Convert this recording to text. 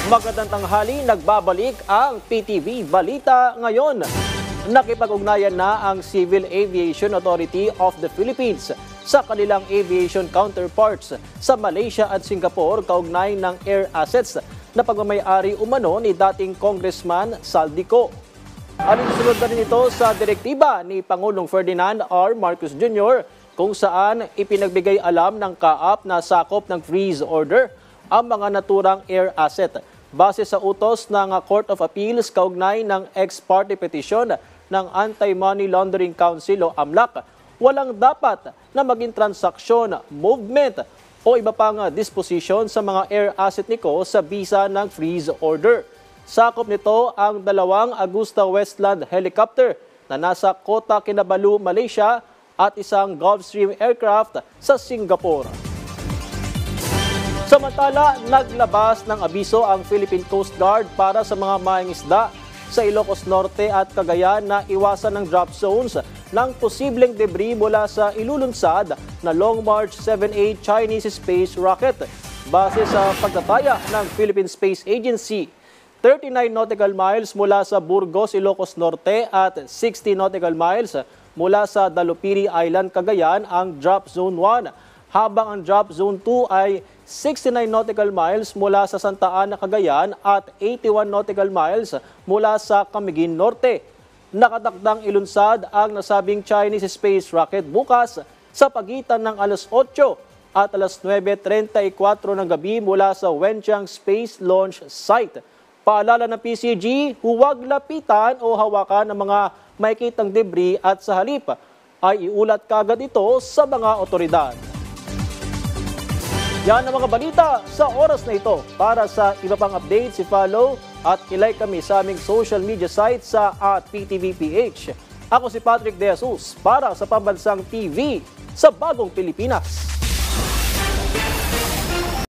Magandang tanghali, nagbabalik ang PTV Balita ngayon. Nakipag-ugnayan na ang Civil Aviation Authority of the Philippines sa kanilang aviation counterparts sa Malaysia at Singapore kaugnay ng air assets na pagmamayari umano ni dating Congressman Saldico. Alinsunod na rin ito sa direktiba ni Pangulong Ferdinand R. Marcos Jr. kung saan ipinagbigay alam ng CAAP na sakop ng freeze order ang mga naturang air asset. Base sa utos ng Court of Appeals kaugnay ng ex parte petition ng Anti-Money Laundering Council o AMLAC, walang dapat na maging transaksyon, movement o iba pang disposition sa mga air asset nito sa bisa ng freeze order. Sakop nito ang dalawang Agusta Westland helicopter na nasa Kota Kinabalu, Malaysia at isang Gulfstream aircraft sa Singapore. Samantala, naglabas ng abiso ang Philippine Coast Guard para sa mga mangingisda sa Ilocos Norte at Cagayan na iwasan ng drop zones ng posibleng debris mula sa ilulunsad na Long March 7A Chinese space rocket. Base sa pagtataya ng Philippine Space Agency, 39 nautical miles mula sa Burgos, Ilocos Norte at 60 nautical miles mula sa Dalupiri Island, Cagayan ang drop zone 1, habang ang drop zone 2 ay 69 nautical miles mula sa Santa Ana, Cagayan at 81 nautical miles mula sa Camiguin Norte. Nakatakdang ilunsad ang nasabing Chinese space rocket bukas sa pagitan ng alas 8 at alas 9:34 ng gabi mula sa Wenchang Space Launch Site. Paalala ng PCG, huwag lapitan o hawakan ng mga makikitang debris at sa halip ay iulat kagad ito sa mga otoridad. Yan ang mga balita sa oras na ito. Para sa iba pang updates, i-follow at i-like kami sa aming social media site sa @PTVPH. Ako si Patrick De Jesus para sa Pambansang TV sa Bagong Pilipinas.